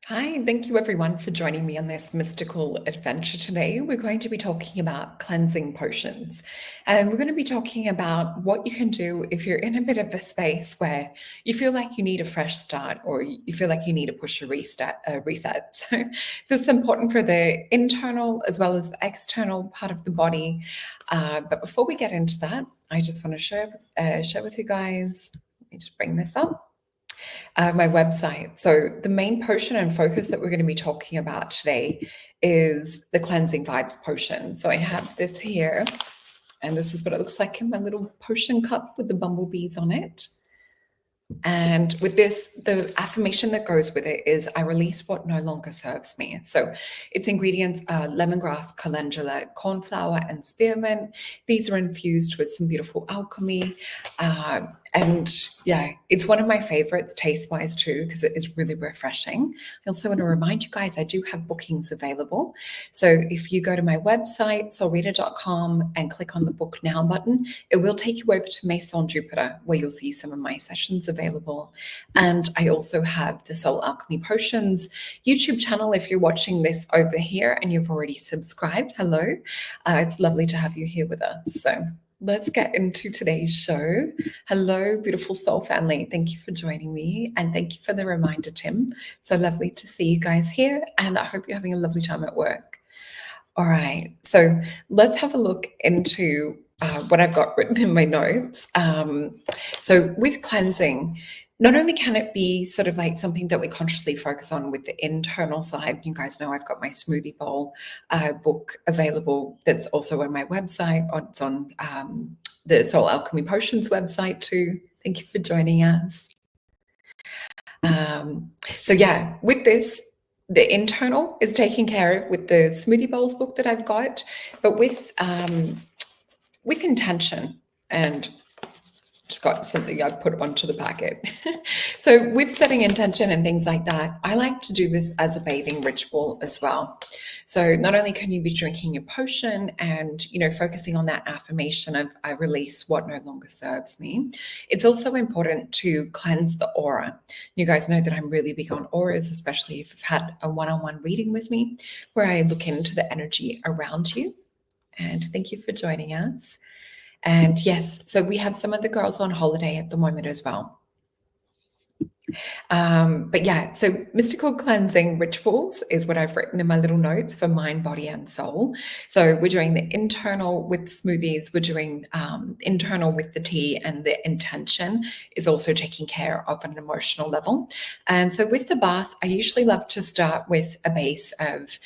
Hi, thank you everyone for joining me on this mystical adventure today. We're going to be talking about cleansing potions. And we're going to be talking about what you can do if you're in a bit of a space where you feel like you need a fresh start or you feel like you need to push a reset. So this is important for the internal as well as the external part of the body. But before we get into that, I just want to share with you guys. Let me just bring this up. My website. So the main potion and focus that we're going to be talking about today is the cleansing vibes potion. So I have this here, and this is what it looks like in my little potion cup with the bumblebees on it. And with this, the affirmation that goes with it is I release what no longer serves me. So its ingredients are lemongrass, calendula, cornflower, and spearmint. These are infused with some beautiful alchemy. And yeah, it's one of my favorites taste-wise too, because it is really refreshing. I also want to remind you guys, I do have bookings available. So if you go to my website, solrita.com, and click on the book now button, it will take you over to Maison Jupiter, where you'll see some of my sessions available. And I also have the Soul Alchemy Potions YouTube channel. If you're watching this over here and you've already subscribed, hello. It's lovely to have you here with us. So let's get into today's show. Hello, beautiful soul family. Thank you for joining me. And thank you for the reminder, Tim. So lovely to see you guys here. And I hope you're having a lovely time at work. All right. So let's have a look into what I've got written in my notes. So with cleansing, not only can it be sort of like something that we consciously focus on with the internal side, you guys know I've got my smoothie bowl book available that's also on my website. It's on the Soul Alchemy Potions website too. Thank you for joining us. So yeah, with this, the internal is taken care of with the smoothie bowls book that I've got, but with intention, and just got something I've put onto the packet. So with setting intention and things like that, I like to do this as a bathing ritual as well. So not only can you be drinking your potion and, focusing on that affirmation of I release what no longer serves me, it's also important to cleanse the aura. You guys know that I'm really big on auras, especially if you've had a one-on-one reading with me, where I look into the energy around you. And thank you for joining us. And yes, so we have some of the girls on holiday at the moment as well. But yeah, so mystical cleansing rituals is what I've written in my little notes for mind, body, and soul. So we're doing the internal with smoothies, we're doing internal with the tea, and the intention is also taking care of an emotional level. And so with the bath, I usually love to start with a base of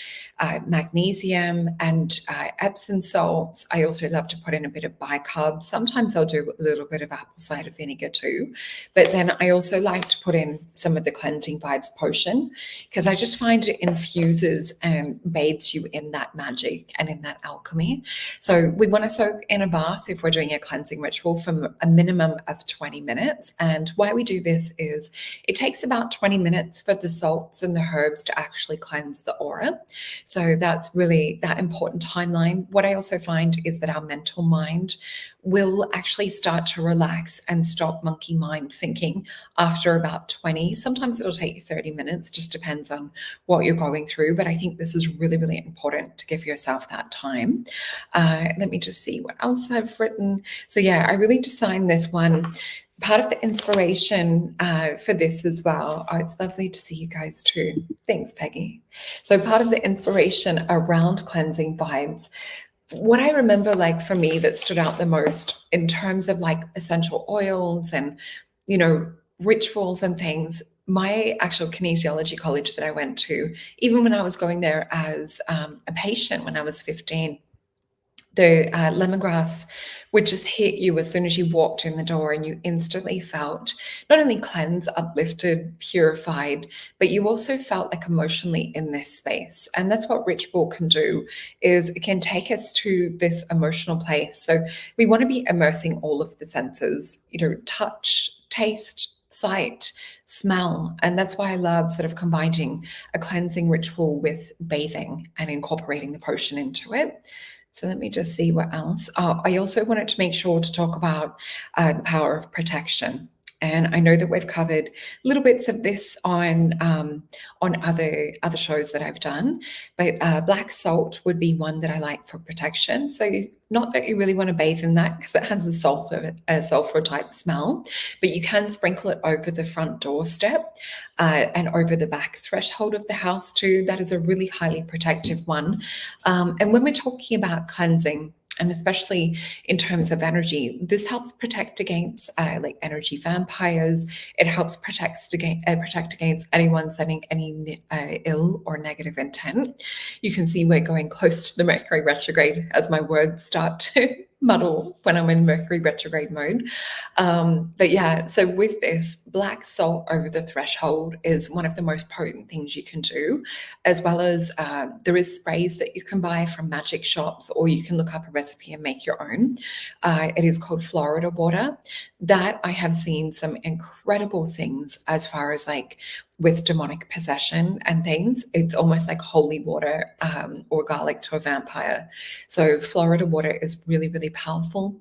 magnesium and Epsom salts. I also love to put in a bit of bicarb. Sometimes I'll do a little bit of apple cider vinegar too. But then I also like to put in some of the cleansing vibes potion, because I just find it infuses and bathes you in that magic and in that alchemy. So we want to soak in a bath if we're doing a cleansing ritual for a minimum of 20 minutes. And why we do this is it takes about 20 minutes for the salts and the herbs to actually cleanse the aura. So that's really that important timeline. What I also find is that our mental mind will actually start to relax and stop monkey mind thinking after about 20. Sometimes it'll take you 30 minutes, just depends on what you're going through. But I think this is really, really important to give yourself that time. Let me just see what else I've written. So yeah, I really designed this one. Part of the inspiration for this as well. Oh, it's lovely to see you guys too. Thanks, Peggy. So part of the inspiration around cleansing vibes, what I remember, like for me, that stood out the most in terms of like essential oils and, rituals and things, my actual kinesiology college that I went to, even when I was going there as a patient when I was 15, the lemongrass would just hit you as soon as you walked in the door, and you instantly felt not only cleansed, uplifted, purified, but you also felt like emotionally in this space. And that's what ritual can do, is it can take us to this emotional place. So we want to be immersing all of the senses, touch, taste, sight, smell. And that's why I love sort of combining a cleansing ritual with bathing and incorporating the potion into it. So let me just see what else. I also wanted to make sure to talk about the power of protection. And I know that we've covered little bits of this on other shows that I've done, but black salt would be one that I like for protection. So not that you really want to bathe in that because it has a sulfur type smell, but you can sprinkle it over the front doorstep and over the back threshold of the house too. That is a really highly protective one. And when we're talking about cleansing, and especially in terms of energy, this helps protect against like energy vampires. It helps protect against anyone sending any ill or negative intent. You can see we're going close to the Mercury retrograde as my words start to muddle when I'm in Mercury retrograde mode. But yeah, so with this, black salt over the threshold is one of the most potent things you can do, as well as there is sprays that you can buy from magic shops, or you can look up a recipe and make your own. It is called Florida water. That I have seen some incredible things as far as like with demonic possession and things. It's almost like holy water or garlic to a vampire. So Florida water is really, really powerful.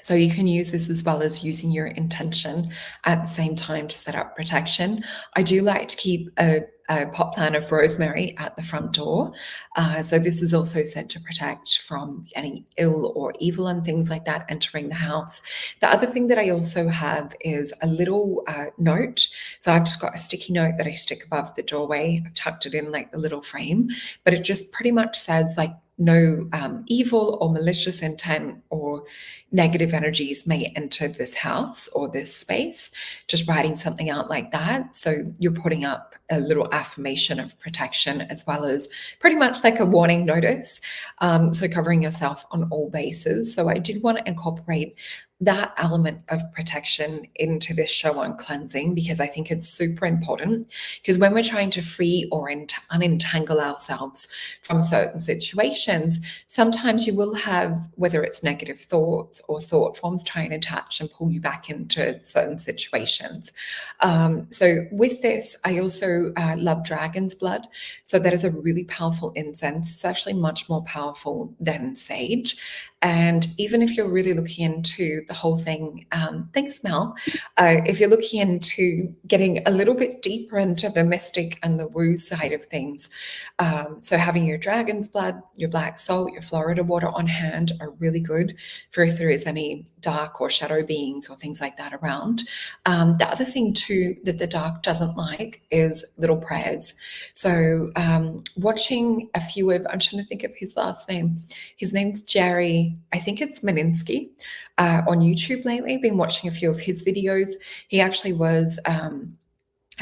So you can use this as well as using your intention at the same time to set up protection. I do like to keep a pot plant of rosemary at the front door. So this is also said to protect from any ill or evil and things like that entering the house. The other thing that I also have is a little note. So I've just got a sticky note that I stick above the doorway. I've tucked it in like the little frame, but it just pretty much says like, no evil or malicious intent or negative energies may enter this house or this space. Just writing something out like that. So you're putting up a little affirmation of protection, as well as pretty much like a warning notice. So covering yourself on all bases. So I did want to incorporate that element of protection into this show on cleansing, because I think it's super important. Because when we're trying to free or unentangle ourselves from certain situations, sometimes you will have, whether it's negative thoughts or thought forms, try and attach and pull you back into certain situations. So with this, I also love dragon's blood. So that is a really powerful incense. It's actually much more powerful than sage. And even if you're really looking into the whole thing, thanks, Mel. If you're looking into getting a little bit deeper into the mystic and the woo side of things, so having your dragon's blood, your black salt, your Florida water on hand are really good for if there is any dark or shadow beings or things like that around. The other thing too that the dark doesn't like is little prayers. So watching a few of, I'm trying to think of his last name. His name's Jerry. I think it's Malinsky on YouTube lately. Been watching a few of his videos. He actually was a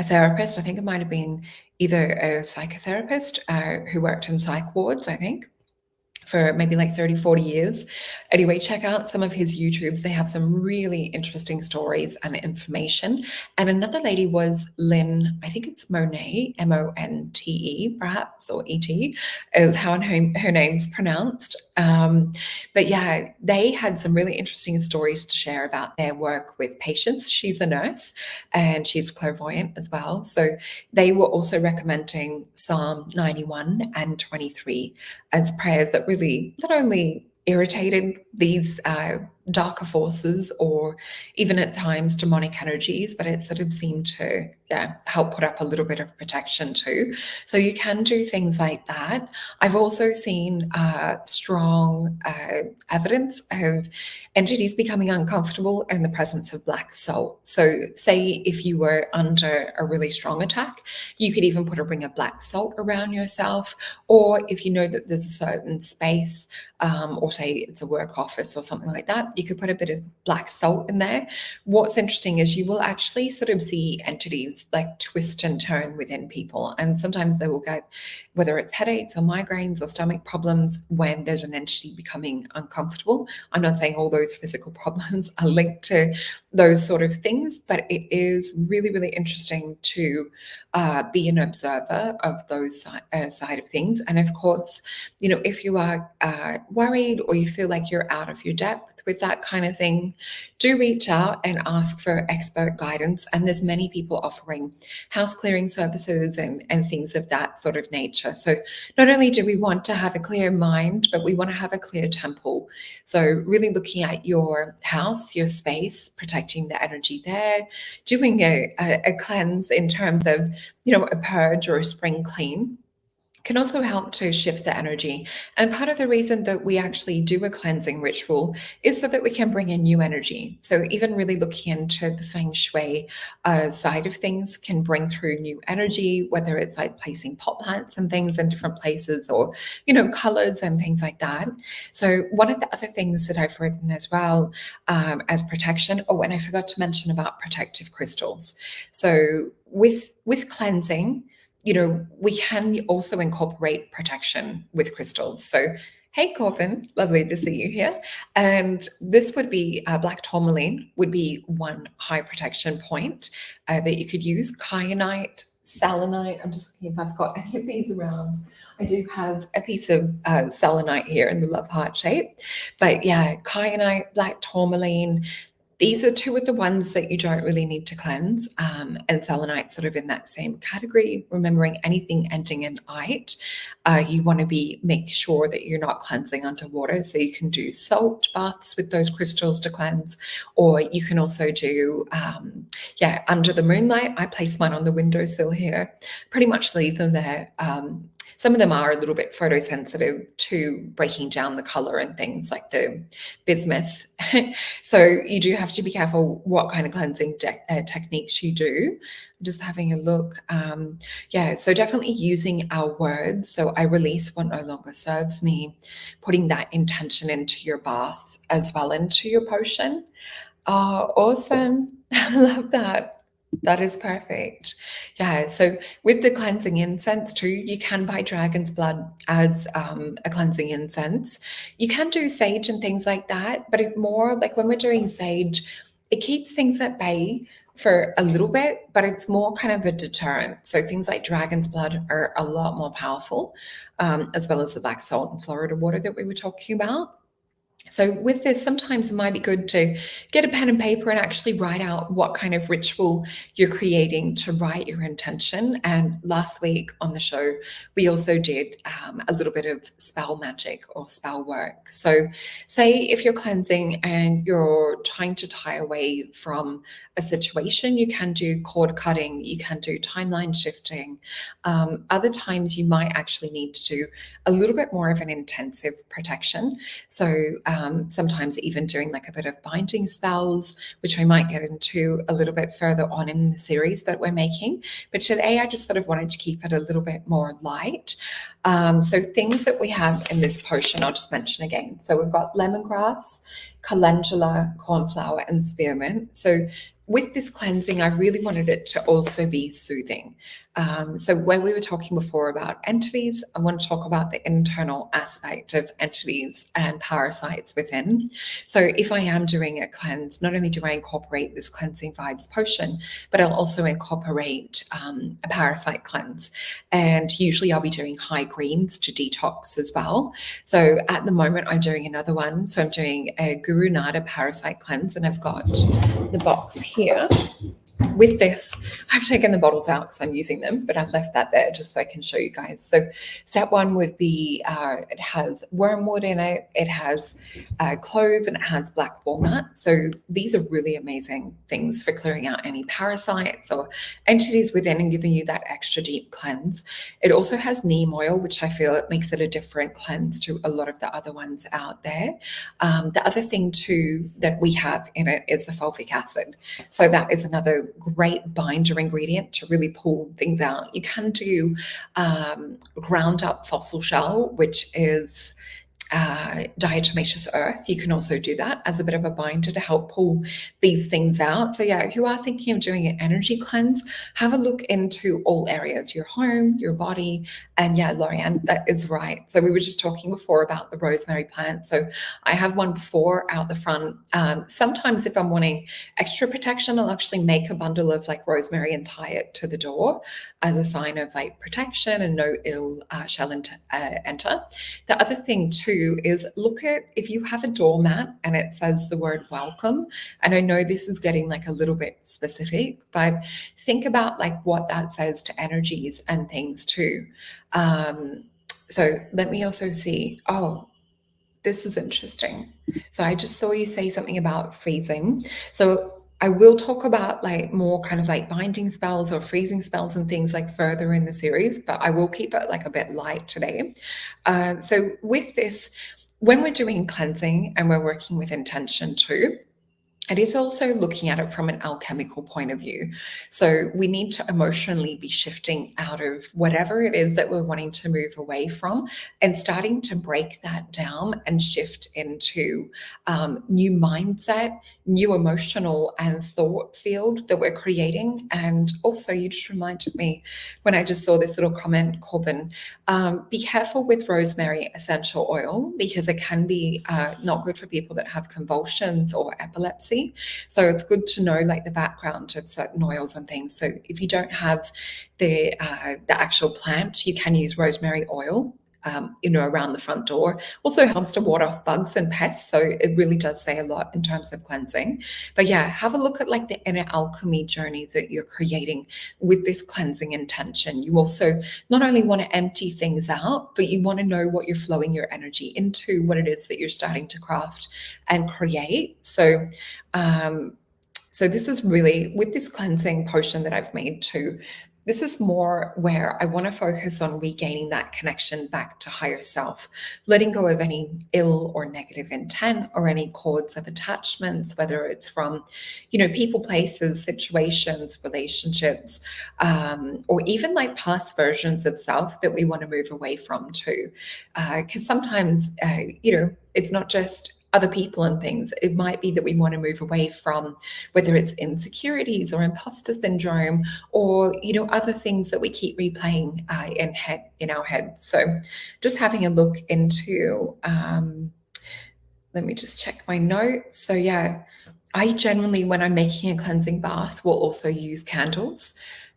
therapist. I think it might have been either a psychotherapist who worked in psych wards, I think, for maybe like 30, 40 years. Anyway, check out some of his YouTubes. They have some really interesting stories and information. And another lady was Lynn, I think it's Monet, Monte, perhaps, or E-T, is how her name's pronounced. But yeah, they had some really interesting stories to share about their work with patients. She's a nurse and she's clairvoyant as well. So they were also recommending Psalm 91 and 23 as prayers that really not only irritated these darker forces or even at times demonic energies, but it sort of seemed to help put up a little bit of protection too. So you can do things like that. I've also seen strong evidence of entities becoming uncomfortable in the presence of black salt. So say if you were under a really strong attack, you could even put a ring of black salt around yourself, or if you know that there's a certain space or say it's a work office or something like that, you could put a bit of black salt in there. What's interesting is you will actually sort of see entities like twist and turn within people. And sometimes they will get, whether it's headaches or migraines or stomach problems, when there's an entity becoming uncomfortable. I'm not saying all those physical problems are linked to those sort of things, but it is really, really interesting to be an observer of those side of things. And of course, you know, if you are worried or you feel like you're out of your depth with that kind of thing, do reach out and ask for expert guidance. And there's many people offering house clearing services and things of that sort of nature. So not only do we want to have a clear mind, but we want to have a clear temple. So really looking at your house, your space, protecting protecting the energy there, doing a cleanse in terms of, a purge or a spring clean can also help to shift the energy. And part of the reason that we actually do a cleansing ritual is so that we can bring in new energy. So even really looking into the feng shui side of things can bring through new energy, whether it's like placing pot plants and things in different places, or, colors and things like that. So one of the other things that I've written as well, as protection, and I forgot to mention about protective crystals. So with cleansing, we can also incorporate protection with crystals. So, hey, Corbin, lovely to see you here. And this would be black tourmaline, would be one high protection point that you could use. Kyanite, selenite. I'm just looking if I've got any of these around. I do have a piece of selenite here in the love heart shape. But yeah, kyanite, black tourmaline, these are two of the ones that you don't really need to cleanse, and selenite sort of in that same category. Remembering anything ending in "ite," you want to make sure that you're not cleansing underwater. So you can do salt baths with those crystals to cleanse, or you can also do, under the moonlight. I place mine on the windowsill here. Pretty much leave them there. Some of them are a little bit photosensitive to breaking down the color and things like the bismuth. So you do have to be careful what kind of cleansing techniques you do. I'm just having a look. So definitely using our words. So I release what no longer serves me, putting that intention into your bath as well into your potion. Awesome. I love that. That is perfect. Yeah, so with the cleansing incense too, you can buy dragon's blood as a cleansing incense. You can do sage and things like that, but it more like when we're doing sage, it keeps things at bay for a little bit, but it's more kind of a deterrent. So things like dragon's blood are a lot more powerful, as well as the black salt and Florida water that we were talking about. So with this, sometimes it might be good to get a pen and paper and actually write out what kind of ritual you're creating to write your intention. And last week on the show, we also did a little bit of spell magic or spell work. So say if you're cleansing and you're trying to tie away from a situation, you can do cord cutting, you can do timeline shifting. Other times you might actually need to do a little bit more of an intensive protection. So sometimes even doing like a bit of binding spells, which we might get into a little bit further on in the series that we're making. But today I just sort of wanted to keep it a little bit more light. So things that we have in this potion, I'll just mention again. So we've got lemongrass, calendula, cornflower, and spearmint. So with this cleansing, I really wanted it to also be soothing. So when we were talking before about entities, I want to talk about the internal aspect of entities and parasites within. So if I am doing a cleanse, not only do I incorporate this cleansing vibes potion, but I'll also incorporate a parasite cleanse. And usually I'll be doing high greens to detox as well. So at the moment I'm doing another one. So I'm doing a Guru Nada parasite cleanse, and I've got the box here. With this, I've taken the bottles out because I'm using them, but I've left that there just so I can show you guys. So step one would be, it has wormwood in it, it has clove, and it has black walnut. So these are really amazing things for clearing out any parasites or entities within and giving you that extra deep cleanse. It also has neem oil, which I feel it makes it a different cleanse to a lot of the other ones out there. The other thing too that we have in it is the fulvic acid. So that is another great binder ingredient to really pull things out. You can do ground up fossil shell, which is diatomaceous earth. You can also do that as a bit of a binder to help pull these things out. So yeah, if you are thinking of doing an energy cleanse, have a look into all areas, your home, your body. And yeah, Lorianne, that is right. So we were just talking before about the rosemary plant. So I have one before out the front. Sometimes if I'm wanting extra protection, I'll actually make a bundle of like rosemary and tie it to the door as a sign of like protection and no ill shall enter. The other thing too is look at if you have a doormat and it says the word welcome. And I know this is getting like a little bit specific, but think about like what that says to energies and things too. So let me also see. Oh, this is interesting. So I just saw you say something about freezing. So I will talk about like more kind of like binding spells or freezing spells and things like further in the series, but I will keep it like a bit light today. So with this, when we're doing cleansing and we're working with intention too, it is also looking at it from an alchemical point of view. So we need to emotionally be shifting out of whatever it is that we're wanting to move away from and starting to break that down and shift into new mindset, new emotional and thought field that we're creating. And also, you just reminded me when I just saw this little comment, Corbin, be careful with rosemary essential oil because it can be not good for people that have convulsions or epilepsy. So it's good to know like the background of certain oils and things. So if you don't have the actual plant, you can use rosemary oil. Around the front door. Also helps to ward off bugs and pests. So it really does say a lot in terms of cleansing. But yeah, have a look at like the inner alchemy journey that you're creating with this cleansing intention. You also not only want to empty things out, but you want to know what you're flowing your energy into, what it is that you're starting to craft and create. So this is really with this cleansing potion that I've made too. This is more where I want to focus on regaining that connection back to higher self, letting go of any ill or negative intent or any cords of attachments, whether it's from, people, places, situations, relationships, or even like past versions of self that we want to move away from too. Because sometimes, it's not just other people and things. It might be that we want to move away from whether it's insecurities or imposter syndrome or other things that we keep replaying in our heads. So just having a look into let me just check my notes. So yeah, I generally, when I'm making a cleansing bath, will also use candles.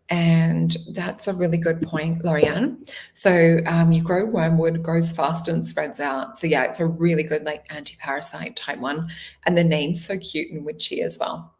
And that's a really good point, Lorianne. So you grow wormwood, grows fast and spreads out. So yeah, it's a really good like anti-parasite type one. And the name's so cute and witchy as well.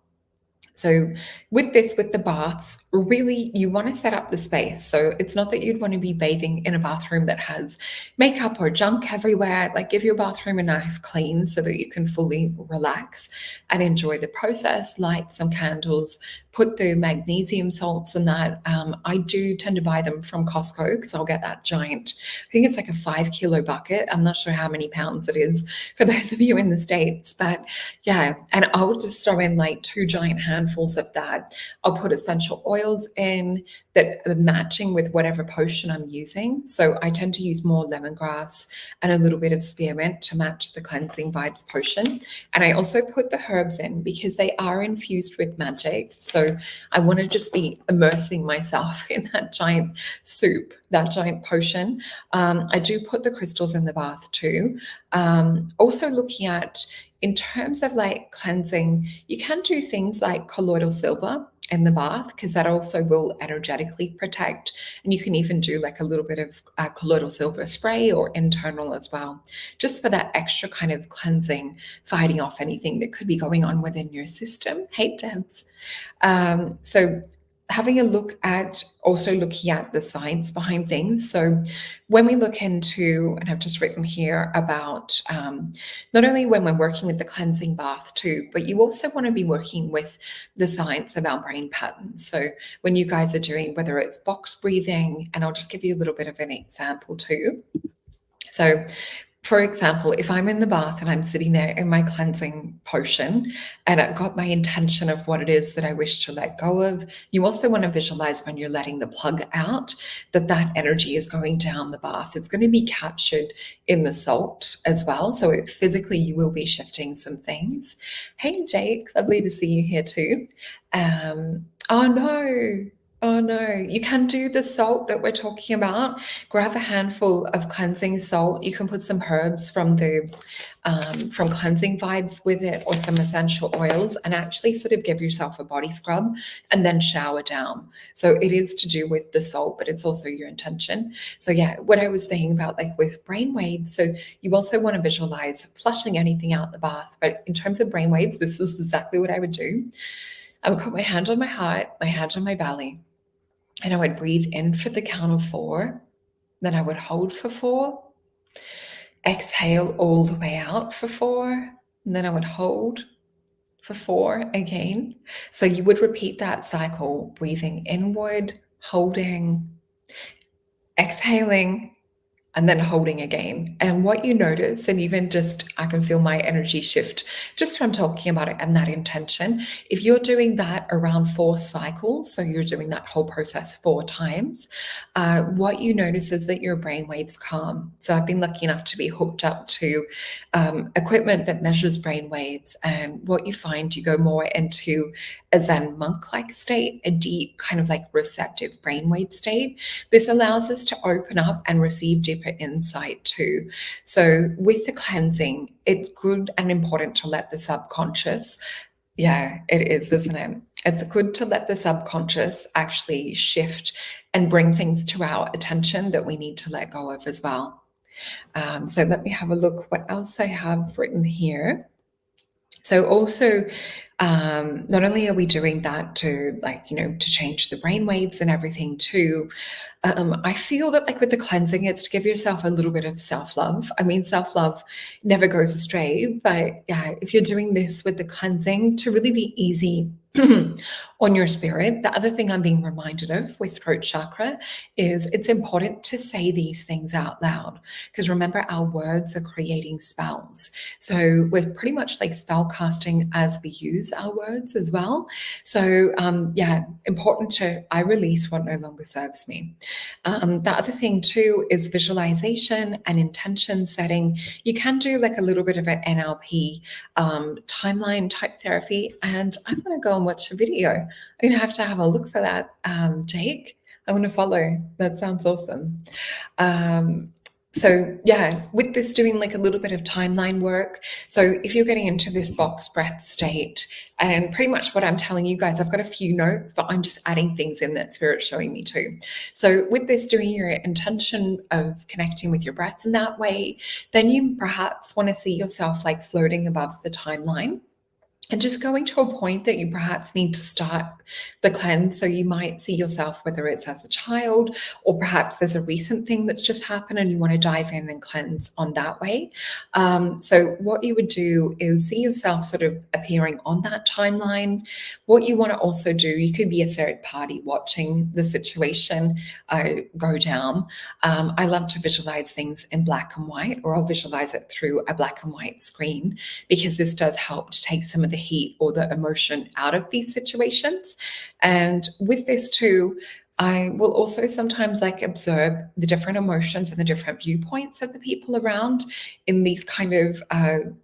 So with the baths, really you want to set up the space. So it's not that you'd want to be bathing in a bathroom that has makeup or junk everywhere. Like give your bathroom a nice clean so that you can fully relax and enjoy the process, light some candles, put the magnesium salts in that. I do tend to buy them from Costco because I'll get that giant, I think it's like a 5 kilo bucket. I'm not sure how many pounds it is for those of you in the States, but yeah. And I'll just throw in like 2 giant handfuls of that. I'll put essential oils in that are matching with whatever potion I'm using. So I tend to use more lemongrass and a little bit of spearmint to match the cleansing vibes potion. And I also put the herbs in because they are infused with magic. So I want to just be immersing myself in that giant soup, that giant potion. I do put the crystals in the bath too. Also looking at, in terms of like cleansing, you can do things like colloidal silver in the bath because that also will energetically protect. And you can even do like a little bit of colloidal silver spray or internal as well, just for that extra kind of cleansing, fighting off anything that could be going on within your system. Hey, Debs. So having a look at, also looking at the science behind things. So when we look into, and I've just written here about not only when we're working with the cleansing bath too, but you also want to be working with the science of our brain patterns. So when you guys are doing, whether it's box breathing, and I'll just give you a little bit of an example too. So for example, if I'm in the bath and I'm sitting there in my cleansing potion and I've got my intention of what it is that I wish to let go of, you also want to visualize when you're letting the plug out that that energy is going down the bath. It's going to be captured in the salt as well. So physically, you will be shifting some things. Hey, Jake, lovely to see you here too. Oh no. Oh no, you can do the salt that we're talking about. Grab a handful of cleansing salt. You can put some herbs from from cleansing vibes with it, or some essential oils, and actually sort of give yourself a body scrub and then shower down. So it is to do with the salt, but it's also your intention. So yeah, what I was saying about like with brainwaves, so you also want to visualize flushing anything out the bath. But in terms of brainwaves, this is exactly what I would do. I would put my hand on my heart, my hand on my belly, and I would breathe in for the count of 4. Then I would hold for 4. Exhale all the way out for 4. And then I would hold for 4 again. So you would repeat that cycle, breathing inward, holding, exhaling, and then holding again. And what you notice, and even just I can feel my energy shift just from talking about it and that intention. If you're doing that around 4 cycles, so you're doing that whole process 4 times, what you notice is that your brain waves calm. So I've been lucky enough to be hooked up to equipment that measures brain waves. And what you find, you go more into a Zen monk-like state, a deep kind of like receptive brainwave state. This allows us to open up and receive deeper insight too. So with the cleansing, it's good and important to let the subconscious, yeah, it is, isn't it? It's good to let the subconscious actually shift and bring things to our attention that we need to let go of as well. So let me have a look what else I have written here. So also, not only are we doing that to to change the brain waves and everything too, I feel that like with the cleansing, it's to give yourself a little bit of self-love. I mean, self-love never goes astray, but yeah, if you're doing this with the cleansing to really be easy on your spirit. The other thing I'm being reminded of with throat chakra is it's important to say these things out loud, because remember, our words are creating spells. So we're pretty much like spell casting as we use our words as well. So yeah, important to, I release what no longer serves me. The other thing too is visualization and intention setting. You can do like a little bit of an NLP timeline type therapy, and I'm going to go and watch a video. I'm going to have a look for that, Jake. I want to follow. That sounds awesome. So yeah, with this doing like a little bit of timeline work. So if you're getting into this box breath state, and pretty much what I'm telling you guys, I've got a few notes, but I'm just adding things in that Spirit's showing me too. So with this doing your intention of connecting with your breath in that way, then you perhaps want to see yourself like floating above the timeline, and just going to a point that you perhaps need to start the cleanse. So you might see yourself, whether it's as a child or perhaps there's a recent thing that's just happened and you want to dive in and cleanse on that way. So what you would do is see yourself sort of appearing on that timeline. What you want to also do, you could be a third party watching the situation go down. I love to visualize things in black and white, or I'll visualize it through a black and white screen, because this does help to take some of the heat or the emotion out of these situations. And with this too, I will also sometimes like observe the different emotions and the different viewpoints of the people around in these kind of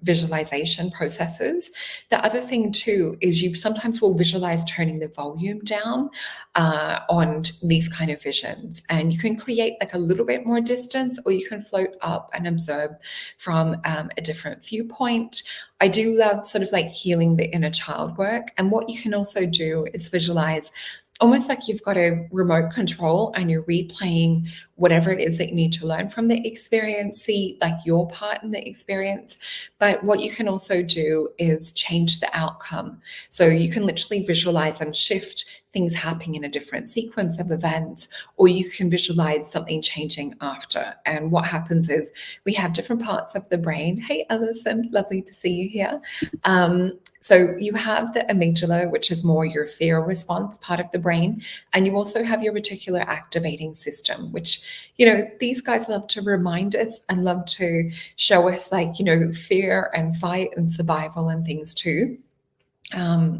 visualization processes. The other thing too is you sometimes will visualize turning the volume down on these kind of visions, and you can create like a little bit more distance, or you can float up and observe from a different viewpoint. I do love sort of like healing the inner child work, and what you can also do is visualize almost like you've got a remote control and you're replaying whatever it is that you need to learn from the experience, see like your part in the experience. But what you can also do is change the outcome. So you can literally visualize and shift things happening in a different sequence of events, or you can visualize something changing after. And what happens is we have different parts of the brain. Hey, Ellison, lovely to see you here. So you have the amygdala, which is more your fear response part of the brain. And you also have your reticular activating system, which, you know, these guys love to remind us and love to show us like, you know, fear and fight and survival and things too.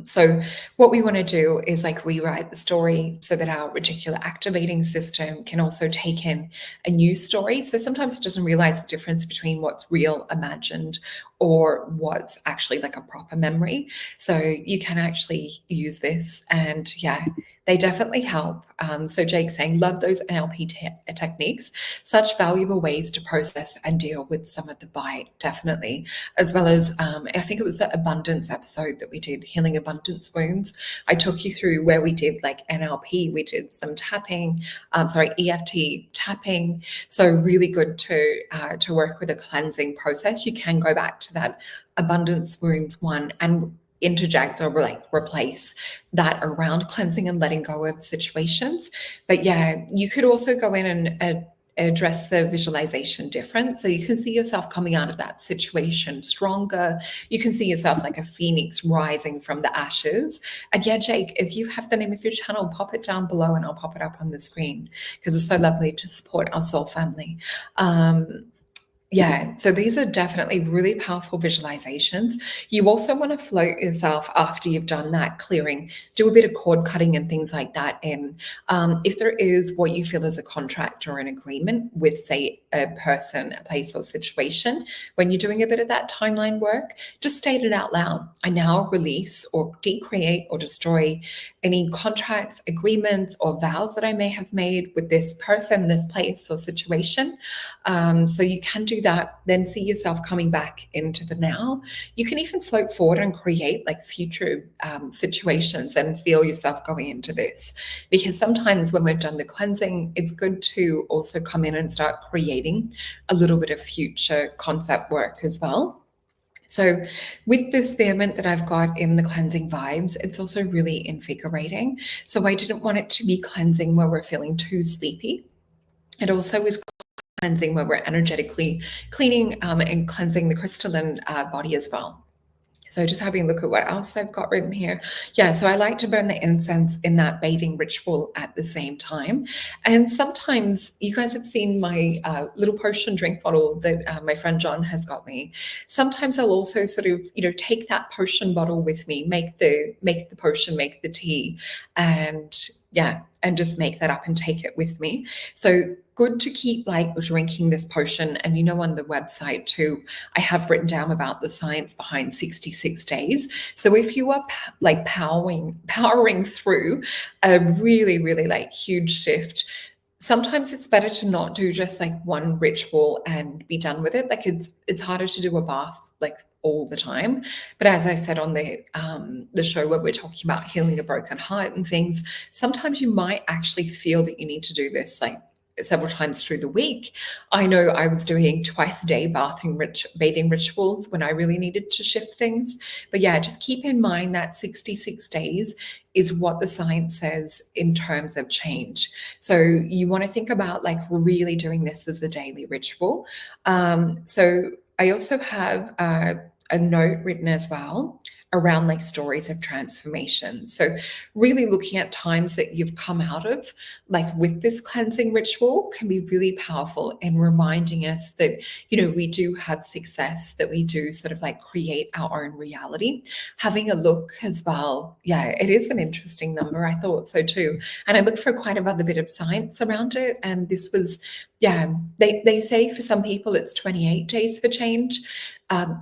So what we want to do is like rewrite the story so that our reticular activating system can also take in a new story. So sometimes it doesn't realize the difference between what's real, imagined, or what's actually like a proper memory. So you can actually use this, and yeah, they definitely help. So Jake's saying, love those NLP techniques, such valuable ways to process and deal with some of the bite, definitely. As well as, I think it was the abundance episode that we did, healing abundance wounds. I took you through where we did like NLP, we did some tapping, EFT tapping. So really good to work with a cleansing process. You can go back to that abundance wounds one and interject or like replace that around cleansing and letting go of situations. But yeah, you could also go in and address the visualization different. So you can see yourself coming out of that situation stronger. You can see yourself like a phoenix rising from the ashes. And yeah, Jake, if you have the name of your channel, pop it down below and I'll pop it up on the screen because it's so lovely to support our soul family. Yeah, so these are definitely really powerful visualizations. You also want to float yourself after you've done that clearing, do a bit of cord cutting and things like that in. If there is what you feel is a contract or an agreement with, say, a person, a place, or situation, when you're doing a bit of that timeline work, just state it out loud. I now release or decreate or destroy any contracts, agreements, or vows that I may have made with this person, this place, or situation. So you can do that, then see yourself coming back into the now. You can even float forward and create like future situations and feel yourself going into this. Because sometimes when we've done the cleansing, it's good to also come in and start creating a little bit of future concept work as well. So with the spearmint that I've got in the cleansing vibes, it's also really invigorating. So I didn't want it to be cleansing where we're feeling too sleepy. It also is cleansing where we're energetically cleaning and cleansing the crystalline body as well. So just having a look at what else I've got written here. Yeah, so I like to burn the incense in that bathing ritual at the same time. And sometimes you guys have seen my little potion drink bottle that my friend John has got me. Sometimes I'll also sort of, take that potion bottle with me, make the potion, make the tea, and just make that up and take it with me. So good to keep like drinking this potion. And on the website too, I have written down about the science behind 66 days. So if you are like powering through a really, really like huge shift, sometimes it's better to not do just like one ritual and be done with it. Like it's harder to do a bath like all the time. But as I said on the show where we're talking about healing a broken heart and things, sometimes you might actually feel that you need to do this like several times through the week. I know I was doing twice a day bathing rituals when I really needed to shift things. But yeah, just keep in mind that 66 days is what the science says in terms of change. So you want to think about like really doing this as a daily ritual. So I also have a note written as well around like stories of transformation. So really looking at times that you've come out of, like with this cleansing ritual, can be really powerful in reminding us that, we do have success, that we do sort of like create our own reality. Having a look as well. Yeah, it is an interesting number. I thought so too. And I looked for quite a bit of science around it. And this was, they say for some people it's 28 days for change.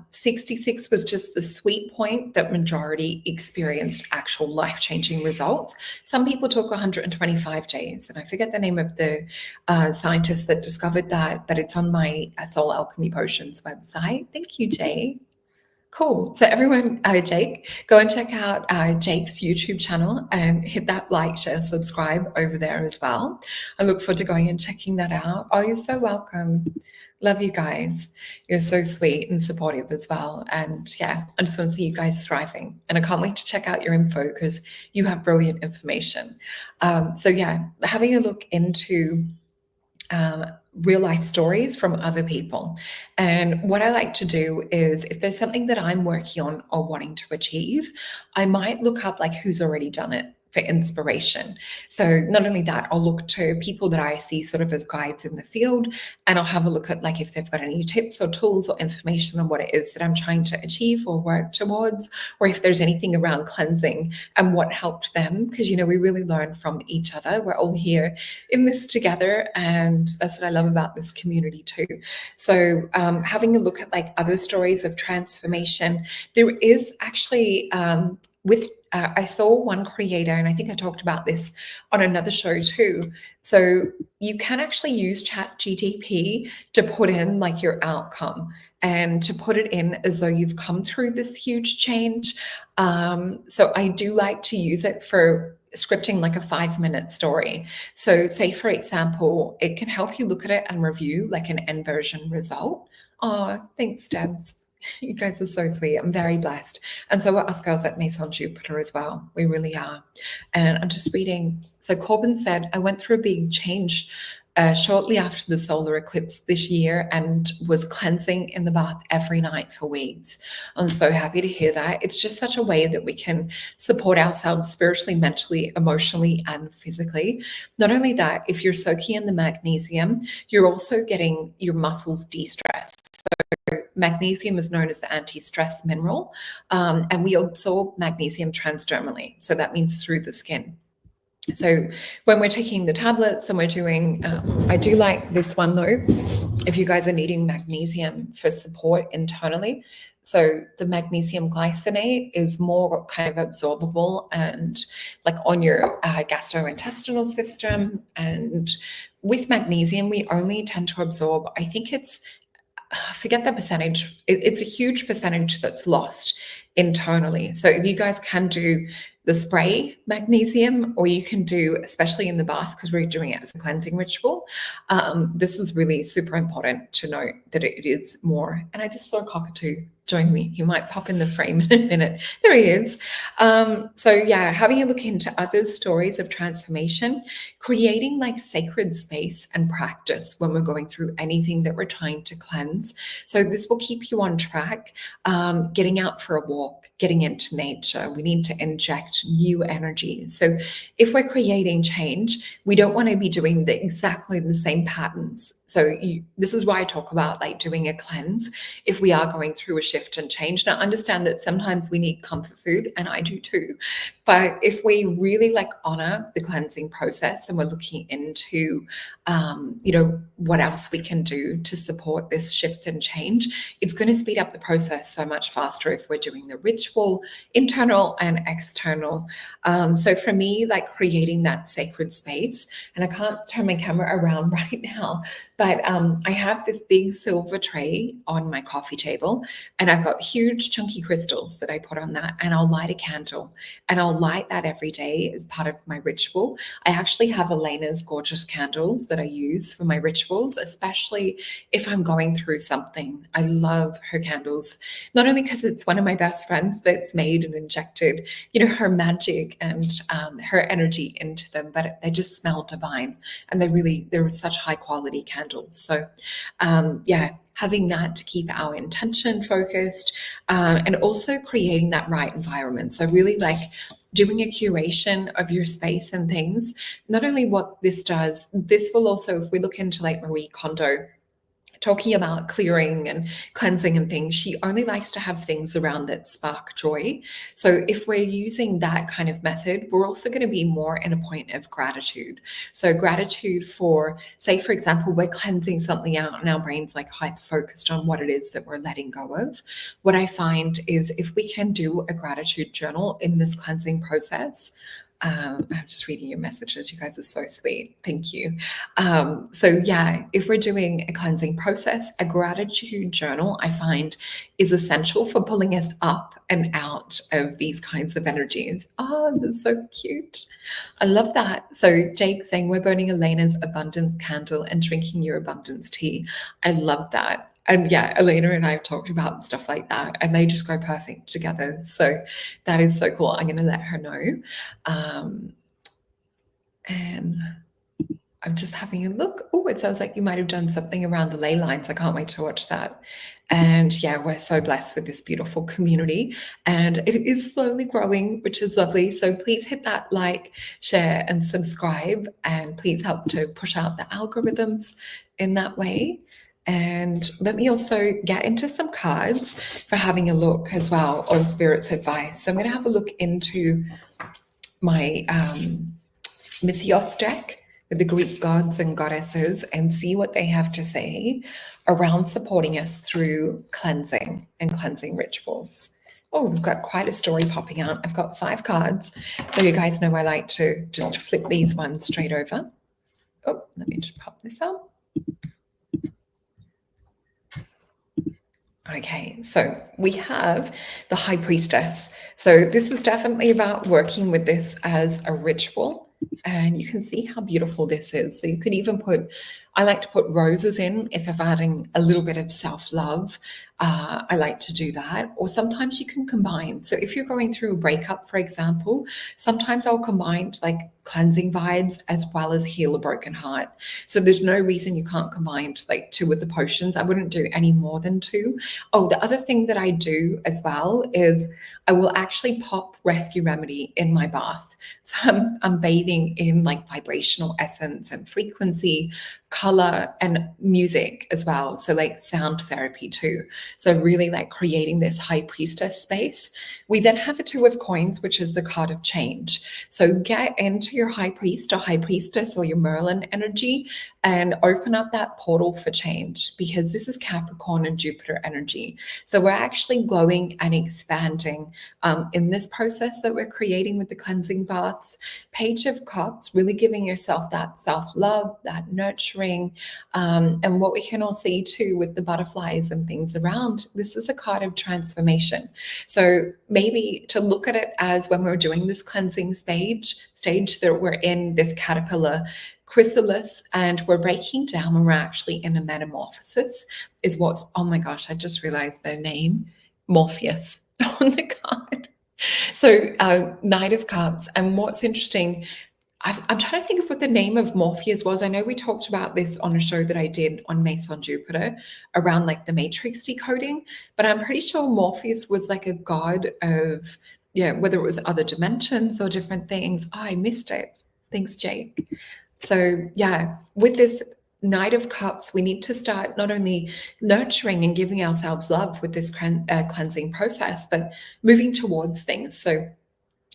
66 was just the sweet point that majority experienced actual life-changing results. Some people took 125 days, and I forget the name of the scientist that discovered that, but it's on my Soul Alchemy Potions website. Thank you, Jay. Cool. So everyone, Jake, go and check out Jake's YouTube channel and hit that like, share, subscribe over there as well. I look forward to going and checking that out. Oh, you're so welcome. Love you guys. You're so sweet and supportive as well. And yeah, I just want to see you guys thriving. And I can't wait to check out your info because you have brilliant information. So yeah, having a look into real life stories from other people. And what I like to do is if there's something that I'm working on or wanting to achieve, I might look up like who's already done it for inspiration. So not only that, I'll look to people that I see sort of as guides in the field, and I'll have a look at like if they've got any tips or tools or information on what it is that I'm trying to achieve or work towards, or if there's anything around cleansing and what helped them, because we really learn from each other. We're all here in this together, and that's what I love about this community too. So having a look at like other stories of transformation, there is actually I saw one creator, and I think I talked about this on another show too. So you can actually use ChatGPT to put in like your outcome and to put it in as though you've come through this huge change. So I do like to use it for scripting like a 5-minute story. So say, for example, it can help you look at it and review like an end version result. Oh, thanks, Debs. You guys are so sweet. I'm very blessed. And so are us girls at Maison Jupiter as well. We really are. And I'm just reading. So Corbin said, I went through a big change shortly after the solar eclipse this year and was cleansing in the bath every night for weeks. I'm so happy to hear that. It's just such a way that we can support ourselves spiritually, mentally, emotionally, and physically. Not only that, if you're soaking in the magnesium, you're also getting your muscles de-stressed. Magnesium is known as the anti-stress mineral, and we absorb magnesium transdermally. So that means through the skin. So when we're taking the tablets and we're doing, I do like this one though, if you guys are needing magnesium for support internally. So the magnesium glycinate is more kind of absorbable and like on your gastrointestinal system. And with magnesium, we only tend to absorb, I think it's, forget the percentage, it's a huge percentage that's lost internally. So if you guys can do the spray magnesium, or you can do, especially in the bath, because we're doing it as a cleansing ritual. This is really super important to note that it is more. And I just saw a cockatoo join me. He might pop in the frame in a minute. There he is. So yeah, having a look into other stories of transformation, creating like sacred space and practice when we're going through anything that we're trying to cleanse. So this will keep you on track. Getting out for a walk, getting into nature. We need to inject new energy. So if we're creating change, we don't want to be doing exactly the same patterns. So this is why I talk about like doing a cleanse if we are going through a shift and change. Now, understand that sometimes we need comfort food, and I do too. But if we really like honor the cleansing process and we're looking into, what else we can do to support this shift and change, it's going to speed up the process so much faster if we're doing the ritual, internal and external. So for me, like creating that sacred space, and I can't turn my camera around right now, but I have this big silver tray on my coffee table, and I've got huge chunky crystals that I put on that, and I'll light a candle, and I'll light that every day as part of my ritual. I actually have Elena's gorgeous candles that I use for my rituals, especially if I'm going through something. I love her candles, not only because it's one of my best friends that's made and injected, her magic and her energy into them, but they just smell divine, and they're such high quality candles. So having that to keep our intention focused, and also creating that right environment. So really like doing a curation of your space and things. Not only what this does, this will also, if we look into like Marie Kondo, talking about clearing and cleansing and things, she only likes to have things around that spark joy. So if we're using that kind of method, we're also going to be more in a point of gratitude. So gratitude for, say, for example, we're cleansing something out and our brain's like hyper focused on what it is that we're letting go of. What I find is if we can do a gratitude journal in this cleansing process, I'm just reading your messages. You guys are so sweet. Thank you. If we're doing a cleansing process, a gratitude journal, I find, is essential for pulling us up and out of these kinds of energies. Oh, that's so cute. I love that. So Jake saying we're burning Elena's abundance candle and drinking your abundance tea. I love that. And yeah, Elena and I have talked about stuff like that, and they just go perfect together. So that is so cool. I'm going to let her know. And I'm just having a look. Oh, it sounds like you might have done something around the ley lines. I can't wait to watch that. And yeah, we're so blessed with this beautiful community, and it is slowly growing, which is lovely. So please hit that like, share, and subscribe, and please help to push out the algorithms in that way. And let me also get into some cards for having a look as well on Spirit's advice. So I'm going to have a look into my Mythos deck with the Greek gods and goddesses and see what they have to say around supporting us through cleansing and cleansing rituals. Oh, we've got quite a story popping out. I've got 5 cards. So you guys know I like to just flip these ones straight over. Oh, let me just pop this up. Okay, so we have the High Priestess. So this is definitely about working with this as a ritual. And you can see how beautiful this is. So you could even I like to put roses in if I'm adding a little bit of self-love. I like to do that. Or sometimes you can combine. So if you're going through a breakup, for example, sometimes I'll combine like cleansing vibes as well as heal a broken heart. So there's no reason you can't combine like 2 of the potions. I wouldn't do any more than 2. Oh, the other thing that I do as well is I will actually pop Rescue Remedy in my bath. So I'm bathing in like vibrational essence and frequency, color, and music as well. So like sound therapy too. So really like creating this high priestess space. We then have a 2 of coins, which is the card of change. So get into your high priest or high priestess or your Merlin energy and open up that portal for change, because this is Capricorn and Jupiter energy. So we're actually glowing and expanding in this process that we're creating with the cleansing baths. Page of Cups, really giving yourself that self-love, that nurturing, and what we can all see too with the butterflies and things around, this is a card of transformation. So maybe to look at it as when we're doing this cleansing stage that we're in this caterpillar chrysalis and we're breaking down when we're actually in a metamorphosis is what's, oh my gosh, I just realized their name, Morpheus on the card. So Knight of Cups. And what's interesting, I'm trying to think of what the name of Morpheus was. I know we talked about this on a show that I did on Mason Jupiter around like the matrix decoding, but I'm pretty sure Morpheus was like a god of, yeah, whether it was other dimensions or different things. Oh, I missed it. Thanks, Jake. So yeah, with this Knight of Cups, we need to start not only nurturing and giving ourselves love with this cleansing process, but moving towards things. So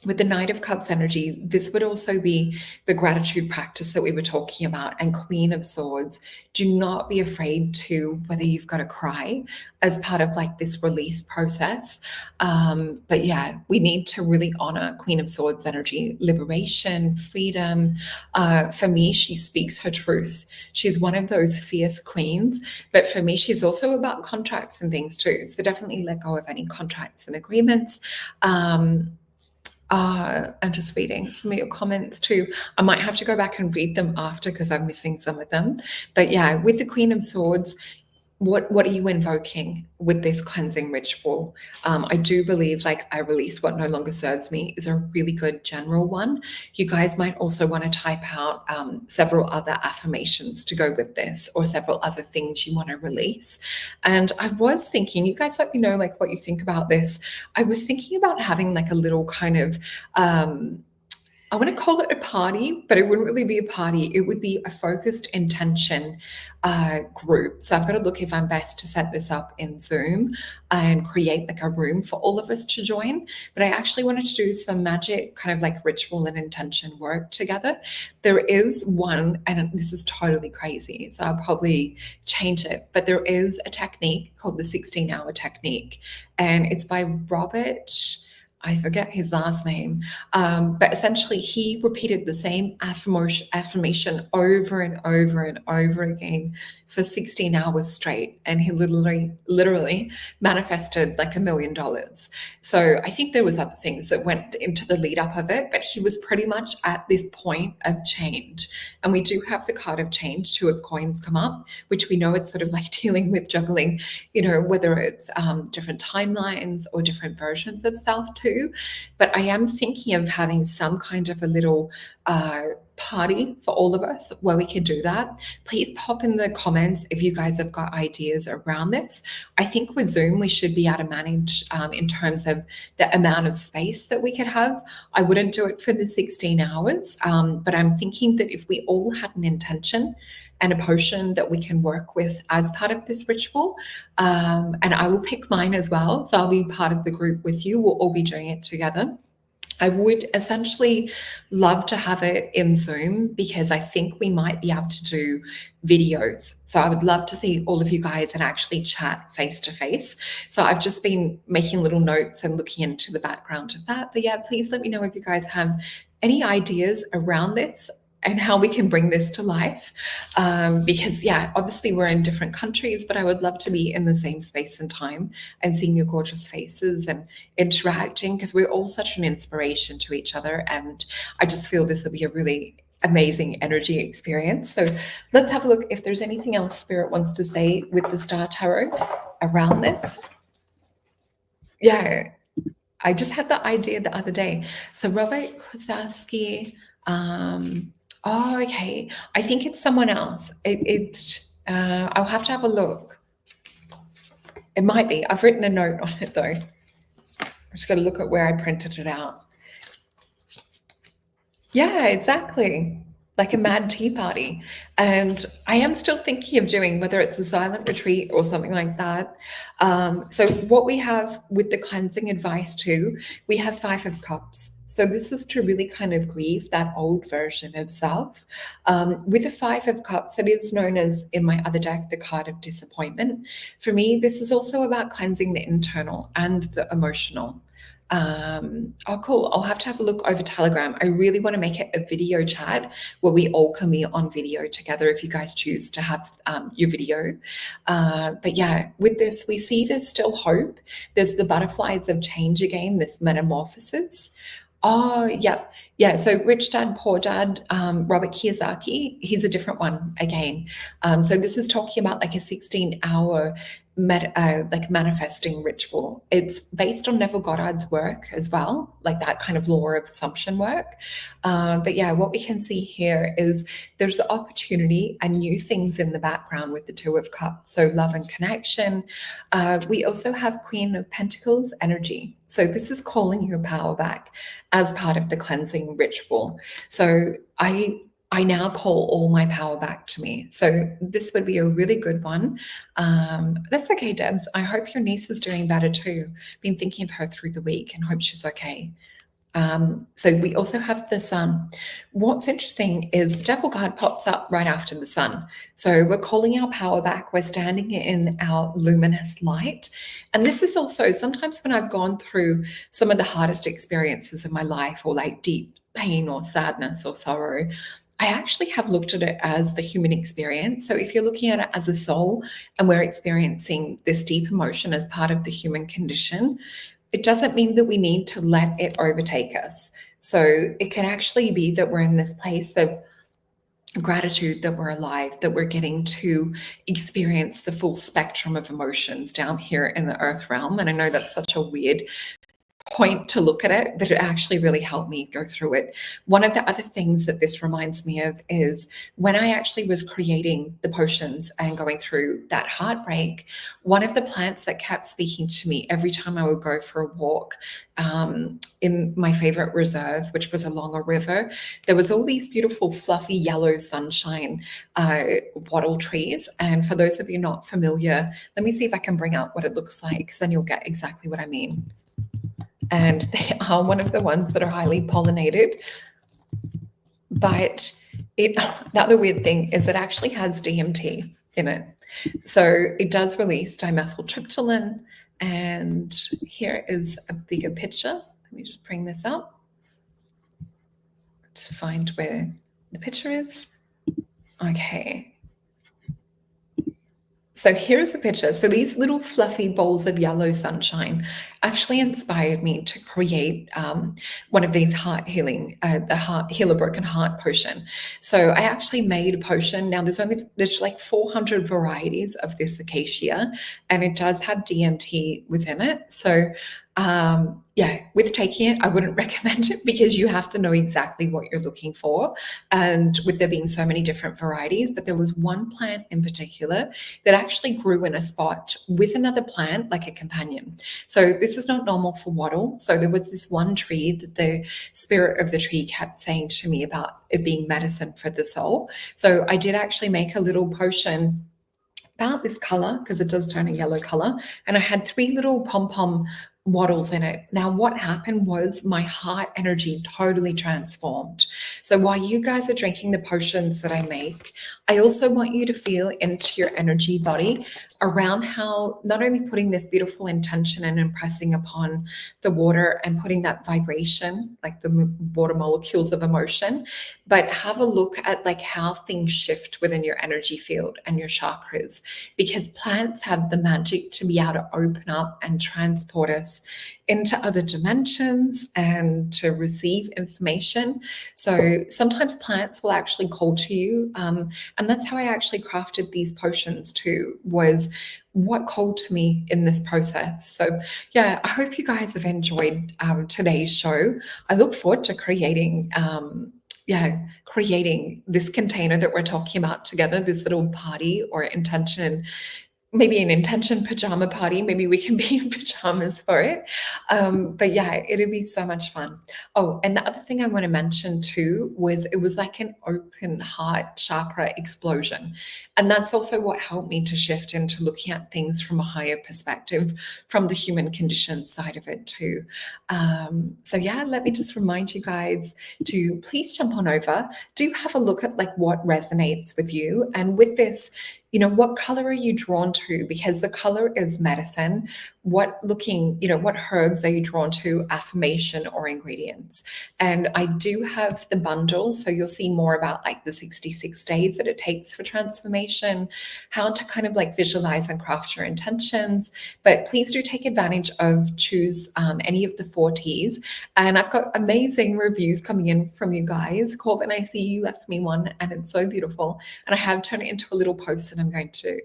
with the Knight of Cups energy, this would also be the gratitude practice that we were talking about. And Queen of Swords, do not be afraid to, whether you've got to cry as part of like this release process. But yeah, we need to really honor Queen of Swords energy, liberation, freedom. For me, she speaks her truth. She's one of those fierce queens, but for me, she's also about contracts and things too. So definitely let go of any contracts and agreements. I'm just reading some of your comments too. I might have to go back and read them after because I'm missing some of them. But yeah, with the Queen of Swords, what are you invoking with this cleansing ritual? I do believe like I release what no longer serves me is a really good general one. You guys might also want to type out several other affirmations to go with this, or several other things you want to release. And I was thinking, you guys let me know like what you think about this. I was thinking about having like a little kind of I want to call it a party, but it wouldn't really be a party. It would be a focused intention group. So I've got to look if I'm best to set this up in Zoom and create like a room for all of us to join. But I actually wanted to do some magic kind of like ritual and intention work together. There is one, and this is totally crazy, so I'll probably change it, but there is a technique called the 16-hour technique, and it's by Robert, I forget his last name, but essentially he repeated the same affirmation over and over and over again for 16 hours straight, and he literally manifested like $1 million. So I think there was other things that went into the lead up of it, but he was pretty much at this point of change. And we do have the card of change, 2 of coins come up, which we know it's sort of like dealing with juggling, you know, whether it's different timelines or different versions of self too. But I am thinking of having some kind of a little party for all of us where we can do that. Please pop in the comments if you guys have got ideas around this. I think with Zoom, we should be able to manage in terms of the amount of space that we could have. I wouldn't do it for the 16 hours, but I'm thinking that if we all had an intention and a potion that we can work with as part of this ritual. And I will pick mine as well. So I'll be part of the group with you. We'll all be doing it together. I would essentially love to have it in Zoom because I think we might be able to do videos. So I would love to see all of you guys and actually chat face to face. So I've just been making little notes and looking into the background of that. But yeah, please let me know if you guys have any ideas around this and how we can bring this to life. Because yeah, obviously we're in different countries, but I would love to be in the same space and time and seeing your gorgeous faces and interacting, because we're all such an inspiration to each other. And I just feel this will be a really amazing energy experience. So let's have a look if there's anything else Spirit wants to say with the Star Tarot around this. Yeah, I just had the idea the other day. So Robert Kozowski, Oh, okay. I think it's someone else. I'll have to have a look. It might be. I've written a note on it though. I just got to look at where I printed it out. Yeah, exactly. Like a mad tea party. And I am still thinking of doing whether it's a silent retreat or something like that. So, what we have with the cleansing advice too, we have 5 of Cups. So, this is to really kind of grieve that old version of self. With the 5 of Cups, it is known as in my other deck, the card of disappointment. For me, this is also about cleansing the internal and the emotional. Oh, cool. I'll have to have a look over Telegram. I really want to make it a video chat where we all can be on video together if you guys choose to have your video. But yeah, with this, we see there's still hope. There's the butterflies of change again, this metamorphosis. Oh, yeah. Yeah. So Rich Dad, Poor Dad, Robert Kiyosaki, he's a different one again. So this is talking about like a 16-hour like manifesting ritual. It's based on Neville Goddard's work as well, like that kind of law of assumption work. But yeah, what we can see here is there's the opportunity and new things in the background with the 2 of Cups. So love and connection. We also have Queen of Pentacles energy. So this is calling your power back as part of the cleansing ritual. So I now call all my power back to me. So this would be a really good one. That's okay, Debs. I hope your niece is doing better too. Been thinking of her through the week and hope she's okay. So we also have the sun. What's interesting is the devil card pops up right after the sun. So we're calling our power back. We're standing in our luminous light. And this is also sometimes when I've gone through some of the hardest experiences of my life or like deep pain or sadness or sorrow, I actually have looked at it as the human experience. So if you're looking at it as a soul and we're experiencing this deep emotion as part of the human condition, it doesn't mean that we need to let it overtake us. So it can actually be that we're in this place of gratitude that we're alive, that we're getting to experience the full spectrum of emotions down here in the earth realm. And I know that's such a weird point to look at it, but it actually really helped me go through it. One of the other things that this reminds me of is when I actually was creating the potions and going through that heartbreak, one of the plants that kept speaking to me every time I would go for a walk in my favorite reserve, which was along a river, there was all these beautiful fluffy yellow sunshine wattle trees. And for those of you not familiar, let me see if I can bring out what it looks like, because then you'll get exactly what I mean. And they are one of the ones that are highly pollinated. But the other weird thing is it actually has DMT in it. So it does release dimethyltryptamine. And here is a bigger picture. Let me just bring this up to find where the picture is. Okay. So here's a picture. So these little fluffy balls of yellow sunshine actually inspired me to create one of these heart healing, the heart heal a broken heart potion. So I actually made a potion. Now there's like 400 varieties of this acacia, and it does have DMT within it. So yeah, with taking it, I wouldn't recommend it because you have to know exactly what you're looking for. And with there being so many different varieties, but there was one plant in particular that actually grew in a spot with another plant, like a companion. So this is not normal for wattle. So there was this one tree that the spirit of the tree kept saying to me about it being medicine for the soul. So I did actually make a little potion about this color, because it does turn a yellow color, and I had 3 little pom-pom wattles in it. Now what happened was my heart energy totally transformed. So while you guys are drinking the potions that I make, I also want you to feel into your energy body around how not only putting this beautiful intention and impressing upon the water and putting that vibration, like the water molecules of emotion, but have a look at like how things shift within your energy field and your chakras, because plants have the magic to be able to open up and transport us into other dimensions and to receive information. So sometimes plants will actually call to you. And that's how I actually crafted these potions too, was what called to me in this process. So yeah, I hope you guys have enjoyed today's show. I look forward to creating creating this container that we're talking about together, this little party or intention, maybe an intention pajama party. Maybe we can be in pajamas for it. But yeah, it'd be so much fun. Oh, and the other thing I want to mention too was it was like an open heart chakra explosion. And that's also what helped me to shift into looking at things from a higher perspective, from the human condition side of it too. So yeah, let me just remind you guys to please jump on over. Do have a look at like what resonates with you. And with this, what color are you drawn to? Because the color is medicine. What herbs are you drawn to, affirmation or ingredients? And I do have the bundle, so you'll see more about like the 66 days that it takes for transformation, how to kind of like visualize and craft your intentions. But please do take advantage of choose any of the 4Ts. And I've got amazing reviews coming in from you guys. Corbin, I see you left me one and it's so beautiful. And I have turned it into a little post, and I'm going to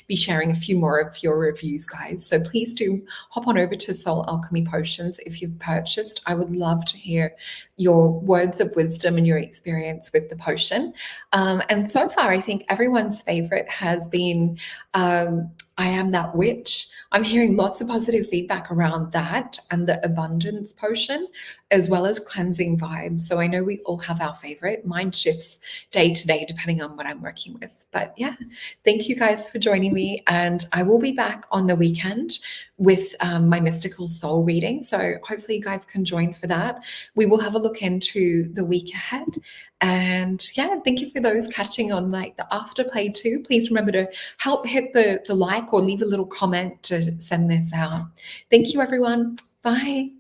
be sharing a few more of your reviews, guys. So please do hop on over to Soul Alchemy Potions if you've purchased. I would love to hear your words of wisdom and your experience with the potion. And so far, I think everyone's favorite has been I Am That Witch. I'm hearing lots of positive feedback around that and the abundance potion, as well as cleansing vibes. So I know we all have our favorite. Mine shifts day to day depending on what I'm working with. But yeah, thank you guys for joining me. And I will be back on the weekend with my mystical soul reading. So hopefully you guys can join for that. We will have a look into the week ahead. And yeah, thank you for those catching on like the afterplay too. Please remember to help hit the like or leave a little comment to send this out. Thank you, everyone. Bye.